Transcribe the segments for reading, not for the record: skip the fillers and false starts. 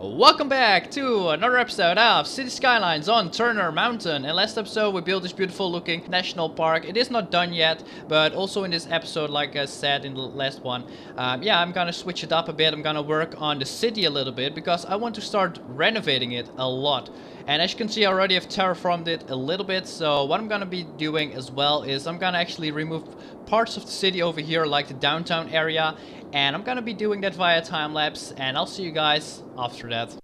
Welcome back to another episode of City Skylines on Turner Mountain. In last episode we built this beautiful looking national park. It is not done yet, but also in this episode, like I said in the last one, I'm gonna switch it up a bit. I'm gonna work on the city a little bit because I want to start renovating it a lot. And as you can see, I already have terraformed it a little bit. So what I'm gonna be doing as well is I'm gonna actually remove parts of the city over here, like the downtown area, and I'm gonna be doing that via time lapse, and I'll see you guys after that.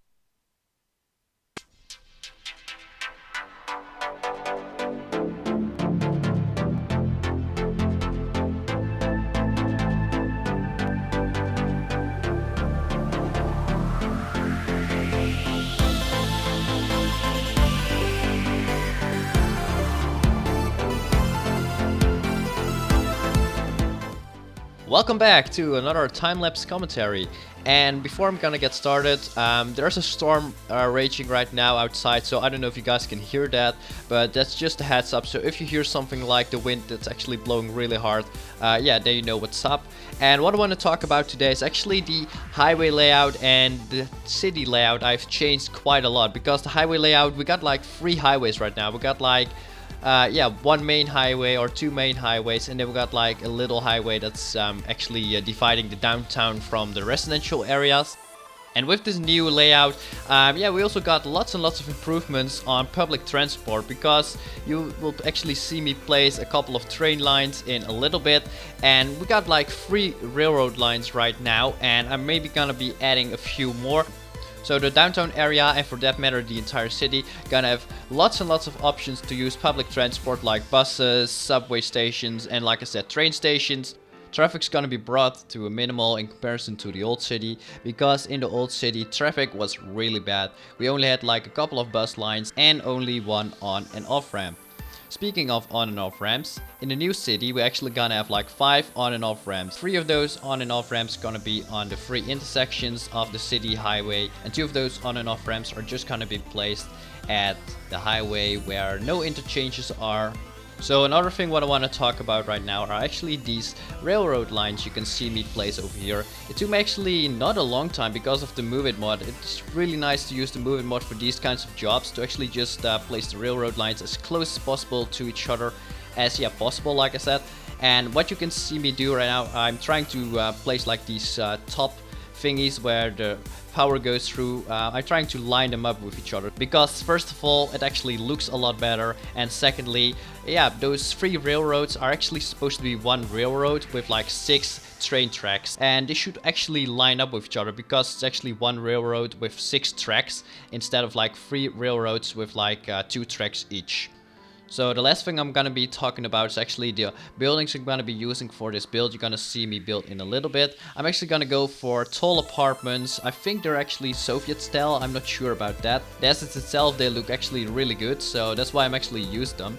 Welcome back to another time-lapse commentary, and before I'm gonna get started, there's a storm raging right now outside, so I don't know if you guys can hear that, but that's just a heads up. So if you hear something like the wind that's actually blowing really hard, then you know what's up. And what I want to talk about today is actually the highway layout and the city layout. I've changed quite a lot because the highway layout, we got like 3 highways right now. We got like one main highway or 2 main highways, and then we got like a little highway that's actually dividing the downtown from the residential areas. And with this new layout, we also got lots and lots of improvements on public transport, because you will actually see me place a couple of train lines in a little bit, and we got like 3 railroad lines right now, and I'm maybe gonna be adding a few more. So the downtown area, and for that matter the entire city, gonna have lots and lots of options to use public transport, like buses, subway stations, and like I said, train stations. Traffic's gonna be brought to a minimal in comparison to the old city, because in the old city traffic was really bad. We only had like a couple of bus lines and only 1 on and off ramp. Speaking of on and off ramps, in the new city we're actually gonna have like 5 on and off ramps. 3 of those on and off ramps gonna be on the 3 intersections of the city highway, and 2 of those on and off ramps are just gonna be placed at the highway where no interchanges are. So another thing what I want to talk about right now are actually these railroad lines you can see me place over here. It took me actually not a long time because of the Move It mod. It's really nice to use the Move It mod for these kinds of jobs, to actually just place the railroad lines as close as possible to each other as possible, like I said. And what you can see me do right now, I'm trying to place like these top thingies where the power goes through. I'm trying to line them up with each other, because first of all it actually looks a lot better, and secondly, those 3 railroads are actually supposed to be 1 railroad with like 6 train tracks, and they should actually line up with each other, because it's actually 1 railroad with 6 tracks instead of like 3 railroads with like 2 tracks each. So the last thing I'm gonna be talking about is actually the buildings I'm gonna be using for this build. You're gonna see me build in a little bit. I'm actually gonna go for tall apartments. I think they're actually Soviet style. I'm not sure about that. The assets itself, they look actually really good, so that's why I'm actually used them.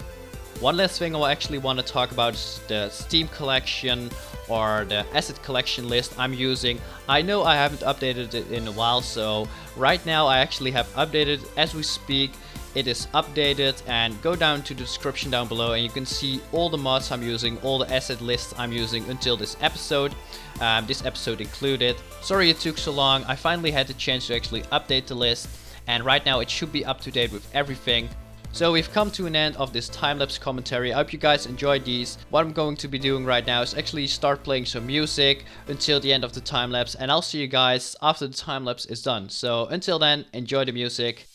One last thing I actually want to talk about is the Steam collection, or the asset collection list I'm using. I know I haven't updated it in a while, so right now I actually have updated as we speak. It is updated, and go down to the description down below and you can see all the mods I'm using, all the asset lists I'm using until this episode included. Sorry it took so long. I finally had the chance to actually update the list, and right now it should be up to date with everything. So we've come to an end of this time-lapse commentary. I hope you guys enjoyed these. What I'm going to be doing right now is actually start playing some music until the end of the time-lapse, and I'll see you guys after the time-lapse is done. So until then, enjoy the music.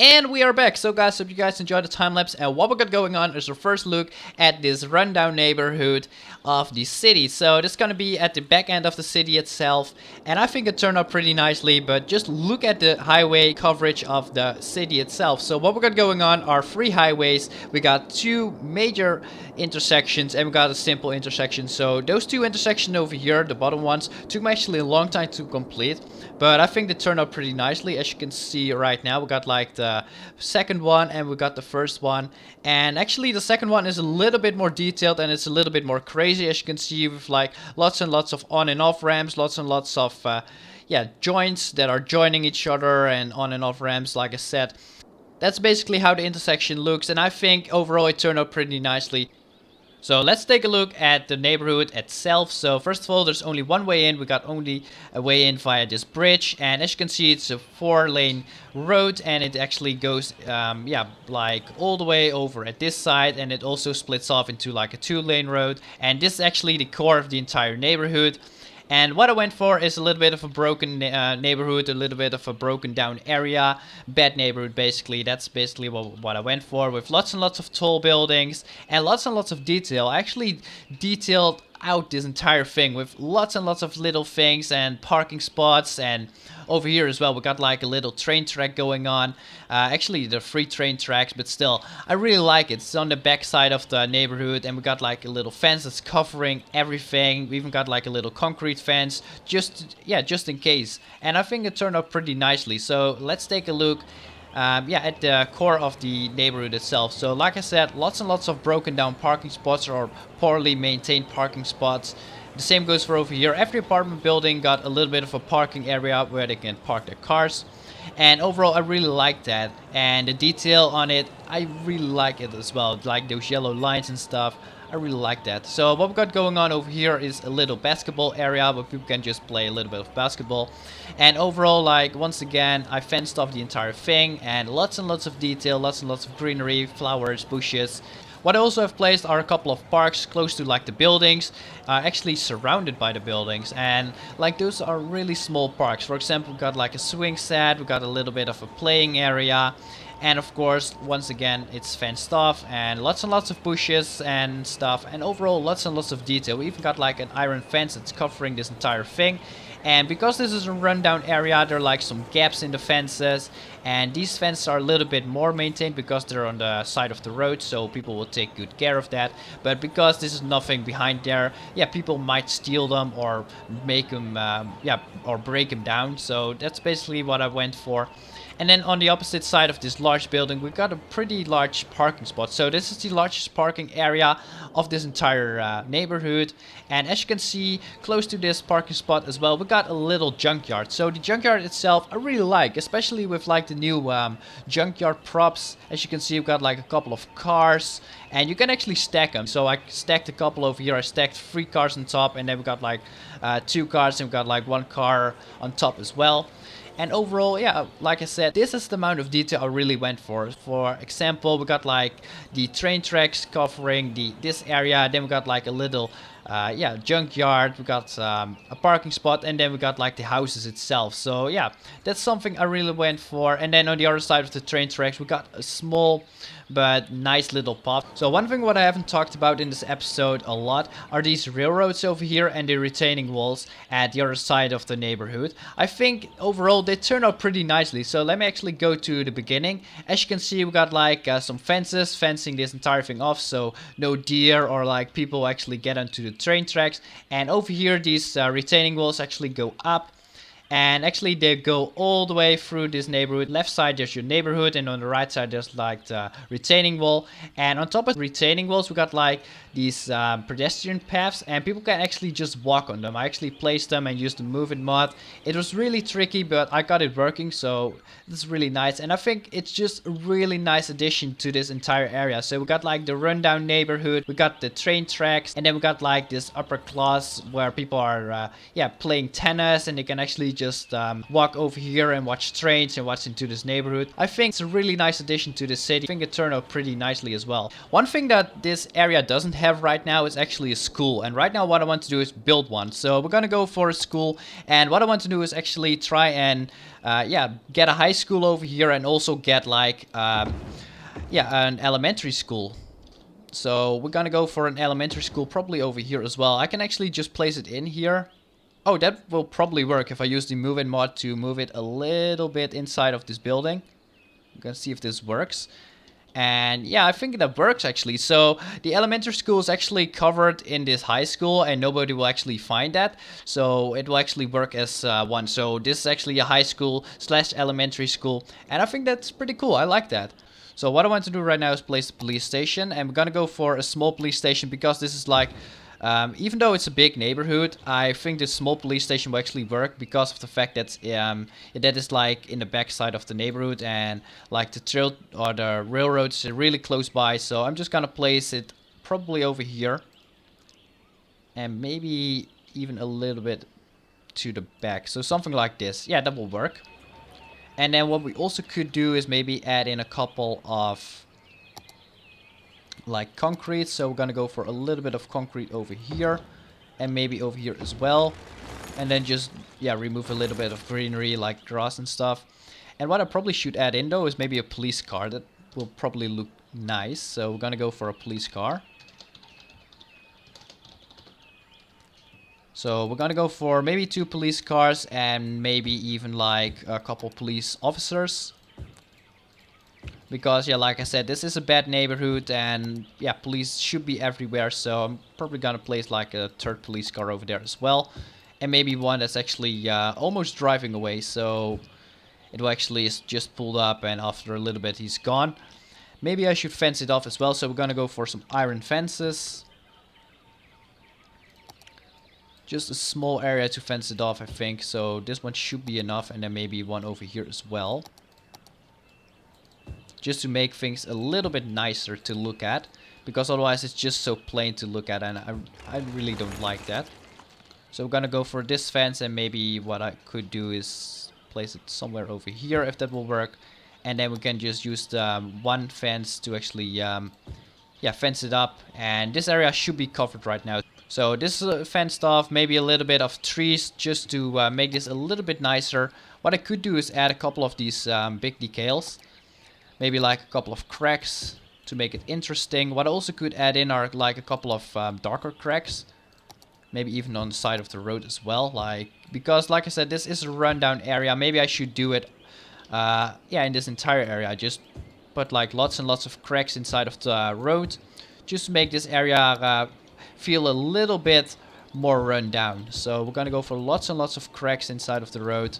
And we are back. So guys, hope you guys enjoyed the time lapse, and what we got going on is our first look at this rundown neighborhood of the city. So this is gonna be at the back end of the city itself, and I think it turned out pretty nicely, but just look at the highway coverage of the city itself. So what we got going on are 3 highways. We got 2 major intersections and we got a simple intersection. So those 2 intersections over here, the bottom ones, took me actually a long time to complete, but I think they turned out pretty nicely. As you can see right now, we got like the second one and we got the first one, and actually the second one is a little bit more detailed and it's a little bit more crazy, as you can see, with like lots and lots of on and off ramps, lots and lots of yeah, joints that are joining each other, and on and off ramps, like I said. That's basically how the intersection looks, and I think overall it turned out pretty nicely. So let's take a look at the neighborhood itself. So first of all, there's only one way in. We got only a way in via this bridge, and as you can see, it's a 4-lane road, and it actually goes yeah, like all the way over at this side, and it also splits off into like a 2-lane road, and this is actually the core of the entire neighborhood. And what I went for is a little bit of a broken neighborhood, a little bit of a broken down area, bad neighborhood basically. That's basically what I went for, with lots and lots of tall buildings and lots of detail. I actually detailed out this entire thing with lots and lots of little things and parking spots, and over here as well we got like a little train track going on. Actually they're free train tracks, but still I really like it. It's on the back side of the neighborhood, and we got like a little fence that's covering everything. We even got like a little concrete fence just in case, and I think it turned out pretty nicely. So let's take a look yeah, at the core of the neighborhood itself. So like I said, lots and lots of broken down parking spots or poorly maintained parking spots. The same goes for over here. Every apartment building got a little bit of a parking area where they can park their cars, and overall I really like that, and the detail on it, I really like it as well, like those yellow lines and stuff. I really like that. So what we got going on over here is a little basketball area where people can just play a little bit of basketball. And overall, like, once again, I fenced off the entire thing, and lots of detail, lots and lots of greenery, flowers, bushes. What I also have placed are a couple of parks close to like the buildings, actually surrounded by the buildings, and like those are really small parks. For example, we got like a swing set, we got a little bit of a playing area, and of course, once again, it's fenced off, and lots of bushes and stuff, and overall lots and lots of detail. We even got like an iron fence that's covering this entire thing. And because this is a rundown area, there are like some gaps in the fences, and these fences are a little bit more maintained because they're on the side of the road, so people will take good care of that. But because this is nothing behind there, yeah, people might steal them or make them yeah, or break them down. So that's basically what I went for. And then on the opposite side of this large building, we've got a pretty large parking spot. So this is the largest parking area of this entire neighborhood. And as you can see, close to this parking spot as well, we got a little junkyard. So the junkyard itself, I really like, especially with like the new junkyard props. As you can see, we've got like a couple of cars, and you can actually stack them. So I stacked a couple over here. I stacked 3 cars on top, and then we got like 2 cars, and we got like 1 car on top as well. And overall, yeah, like I said, this is the amount of detail I really went for. For example, we got like the train tracks covering this area. Then we got like a little yeah, junkyard. We got a parking spot, and then we got like the houses itself. So yeah, that's something I really went for. And then on the other side of the train tracks, we got a small but nice little pub. So one thing what I haven't talked about in this episode a lot are these railroads over here and the retaining walls at the other side of the neighborhood. I think overall they turn out pretty nicely. So let me actually go to the beginning. As you can see, we got like some fences fencing this entire thing off, so no deer or like people actually get onto the train tracks. And over here, these retaining walls actually go up. And actually they go all the way through this neighborhood. Left side there's your neighborhood, and on the right side there's like the retaining wall. And on top of the retaining walls we got like these pedestrian paths, and people can actually just walk on them. I actually placed them and used the move it mod. It was really tricky, but I got it working, so this is really nice. And I think it's just a really nice addition to this entire area. So we got like the rundown neighborhood, we got the train tracks, and then we got like this upper class where people are yeah, playing tennis, and they can actually just walk over here and watch trains and watch into this neighborhood. I think it's a really nice addition to the city. I think it turned out pretty nicely as well. One thing that this area doesn't have right now is actually a school, and right now what I want to do is build one. So we're gonna go for a school, and what I want to do is actually try and yeah, get a high school over here, and also get like yeah, an elementary school. So we're gonna go for an elementary school probably over here as well. I can actually just place it in here. Oh, that will probably work if I use the move in mod to move it a little bit inside of this building. I'm gonna see if this works. And yeah, I think that works actually. So the elementary school is actually covered in this high school, and nobody will actually find that. So it will actually work as one. So this is actually a high school / elementary school, and I think that's pretty cool. I like that. So what I want to do right now is place a police station, and we're gonna go for a small police station because this is like Even though it's a big neighborhood, I think this small police station will actually work because of the fact that that is like in the backside of the neighborhood, and like the trail or the railroads are really close by. So I'm just gonna place it probably over here, and maybe even a little bit to the back. So something like this. Yeah, that will work. And then what we also could do is maybe add in a couple of like concrete. So we're gonna go for a little bit of concrete over here, and maybe over here as well. And then just, yeah, remove a little bit of greenery like grass and stuff. And what I probably should add in though is maybe a police car. That will probably look nice. So we're gonna go for a police car. So we're gonna go for maybe 2 police cars and maybe even like a couple police officers. Because, yeah, like I said, this is a bad neighborhood and, yeah, police should be everywhere. So I'm probably gonna place like a 3rd police car over there as well. And maybe one that's actually almost driving away. So it will actually is just pulled up and after a little bit he's gone. Maybe I should fence it off as well. So we're gonna go for some iron fences. Just a small area to fence it off, I think. So this one should be enough. And then maybe one over here as well. Just to make things a little bit nicer to look at. Because otherwise it's just so plain to look at. And I really don't like that. So we're gonna go for this fence. And maybe what I could do is place it somewhere over here if that will work. And then we can just use the one fence to actually yeah, fence it up. And this area should be covered right now. So this is fenced off, maybe a little bit of trees just to make this a little bit nicer. What I could do is add a couple of these big decals. Maybe like a couple of cracks to make it interesting. What I also could add in are like a couple of darker cracks. Maybe even on the side of the road as well. Because like I said, this is a rundown area. Maybe I should do it yeah, in this entire area. Just put like lots and lots of cracks inside of the road. Just to make this area feel a little bit more run down. So we're gonna go for lots and lots of cracks inside of the road.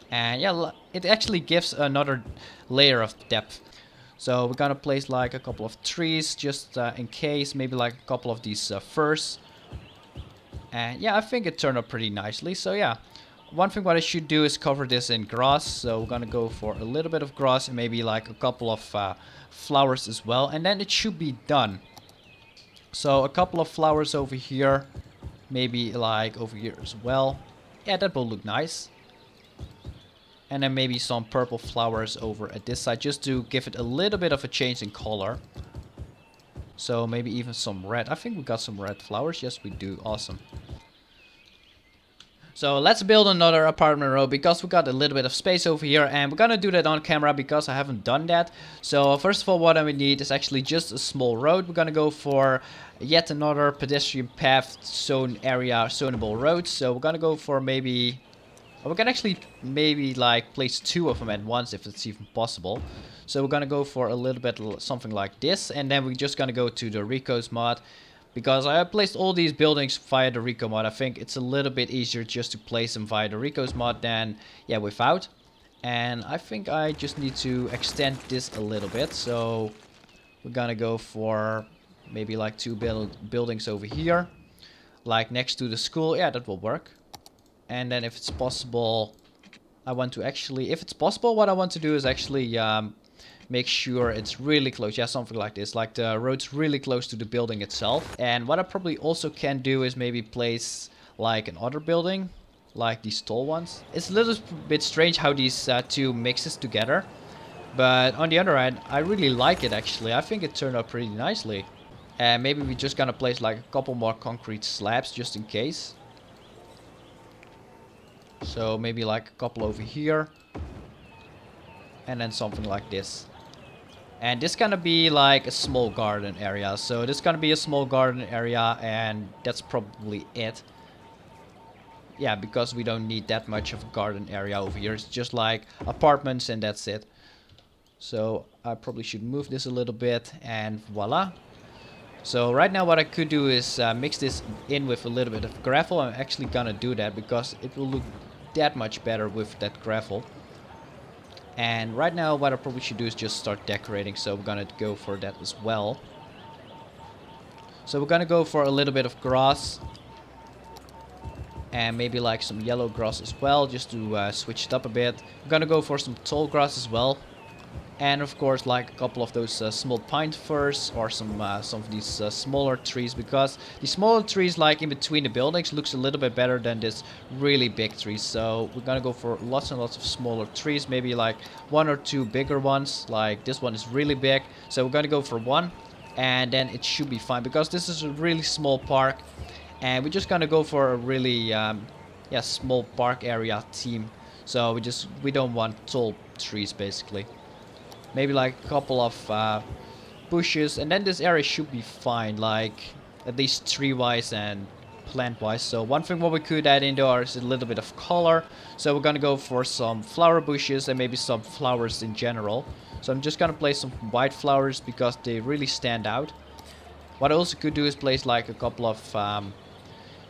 And yeah, it actually gives another layer of depth. So we're gonna place like a couple of trees just in case. Maybe like a couple of these firs. And yeah, I think it turned out pretty nicely. So yeah, one thing what I should do is cover this in grass. So we're gonna go for a little bit of grass and maybe like a couple of flowers as well. And then it should be done. So a couple of flowers over here. Maybe like over here as well. Yeah, that will look nice. And then maybe some purple flowers over at this side. Just to give it a little bit of a change in color. So maybe even some red. I think we got some red flowers. Yes, we do. Awesome. So let's build another apartment row because we got a little bit of space over here, and we're gonna do that on camera because I haven't done that. So first of all, what I would need is actually just a small road. We're gonna go for yet another pedestrian path zone area, zonable roads. So we're gonna go for maybe, well, we can actually maybe like place 2 of them at once if it's even possible. So we're gonna go for a little bit something like this, and then we're just gonna go to the Rico's mod. Because I placed all these buildings via the Rico mod. I think it's a little bit easier just to place them via the Rico's mod than, yeah, without. And I think I just need to extend this a little bit. So we're gonna go for maybe like 2 buildings over here. Like next to the school. Yeah, that will work. And then if it's possible, I want to actually, if it's possible, what I want to do is actually make sure it's really close. Yeah, something like this. Like the road's really close to the building itself. And what I probably also can do is maybe place like another building. Like these tall ones. It's a little bit strange how these 2 mixes together. But on the other hand, I really like it actually. I think it turned out pretty nicely. And maybe we're just gonna place like a couple more concrete slabs just in case. So maybe like a couple over here. And then something like this. And this is gonna be like a small garden area. So this is gonna be a small garden area, and that's probably it. Yeah, because we don't need that much of a garden area over here. It's just like apartments and that's it. So I probably should move this a little bit, and voila. So right now what I could do is mix this in with a little bit of gravel. I'm actually gonna do that because it will look that much better with that gravel. And right now what I probably should do is just start decorating. So we're gonna go for that as well. So we're gonna go for a little bit of grass. And maybe like some yellow grass as well, just to switch it up a bit. We're gonna go for some tall grass as well. And of course like a couple of those small pine firs or some of these smaller trees, because the smaller trees like in between the buildings looks a little bit better than this really big trees. So we're gonna go for lots and lots of smaller trees, maybe like 1 or 2 bigger ones. Like this one is really big, so we're gonna go for 1, and then it should be fine because this is a really small park, and we're just gonna go for a really yeah, small park area theme. So we don't want tall trees basically. Maybe like a couple of bushes, and then this area should be fine, like at least tree-wise and plant-wise. So one thing what we could add indoor is a little bit of color. So we're gonna go for some flower bushes and maybe some flowers in general. So I'm just gonna place some white flowers because they really stand out. What I also could do is place like a couple of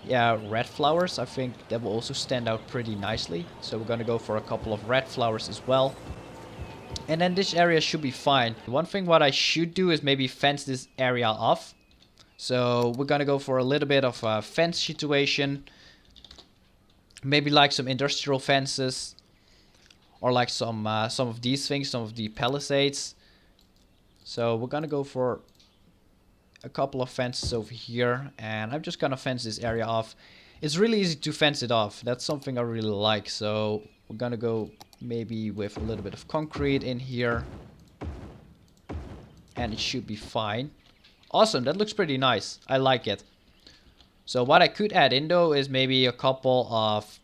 yeah, red flowers. I think that will also stand out pretty nicely. So we're gonna go for a couple of red flowers as well. And then this area should be fine. One thing what I should do is maybe fence this area off. So we're gonna go for a little bit of a fence situation. Maybe like some industrial fences. Or like some of these things, some of the palisades. So we're gonna go for a couple of fences over here. And I'm just gonna fence this area off. It's really easy to fence it off. That's something I really like. So we're gonna go maybe with a little bit of concrete in here. And it should be fine. Awesome, that looks pretty nice. I like it. So what I could add in though is maybe a couple of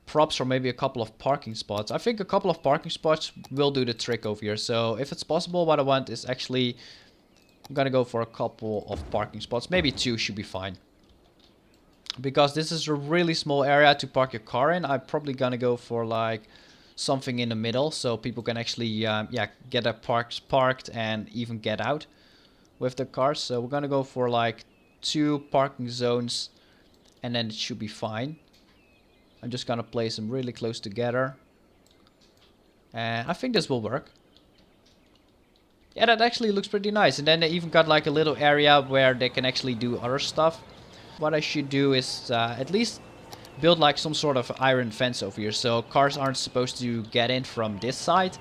props or maybe a couple of parking spots. I think a couple of parking spots will do the trick over here. So if it's possible, what I want is actually, I'm gonna go for a couple of parking spots. Maybe 2 should be fine. Because this is a really small area to park your car in. I'm probably gonna go for like something in the middle, so people can actually yeah, get their parked and even get out with their cars. So we're gonna go for like 2 parking zones, and then it should be fine. I'm just gonna place them really close together, and I think this will work. Yeah, that actually looks pretty nice. And then they even got like a little area where they can actually do other stuff. What I should do is at least build like some sort of iron fence over here, so cars aren't supposed to get in from this side,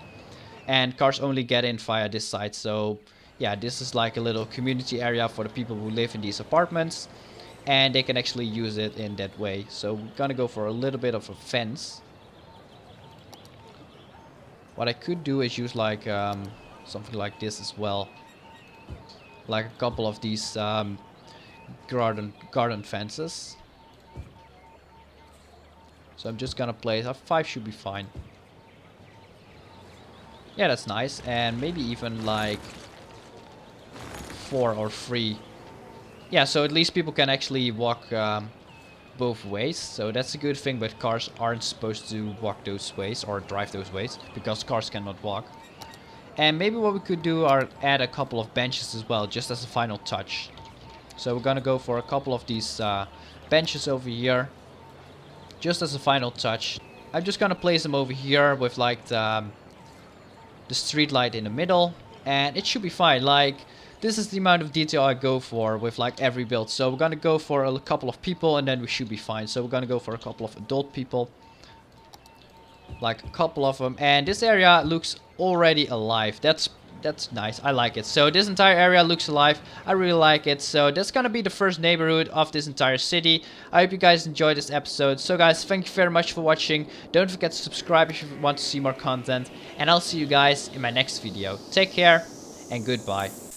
and cars only get in via this side. So yeah, this is like a little community area for the people who live in these apartments, and they can actually use it in that way. So we're gonna go for a little bit of a fence. What I could do is use like something like this as well, like a couple of these garden fences. So I'm just gonna place 5 should be fine. Yeah, that's nice. And maybe even like 4 or 3. Yeah, so at least people can actually walk both ways. So that's a good thing, but cars aren't supposed to walk those ways or drive those ways because cars cannot walk. And maybe what we could do are add a couple of benches as well, just as a final touch. So we're gonna go for a couple of these benches over here, just as a final touch. I'm just gonna place them over here with like the street light in the middle, and it should be fine. Like, this is the amount of detail I go for with like every build. So we're gonna go for a couple of people, and then we should be fine. So we're gonna go for a couple of adult people, like a couple of them. And this area looks already alive. That's nice. I like it. So this entire area looks alive. I really like it. So that's gonna be the first neighborhood of this entire city. I hope you guys enjoyed this episode. So guys, thank you very much for watching. Don't forget to subscribe if you want to see more content, and I'll see you guys in my next video. Take care and goodbye.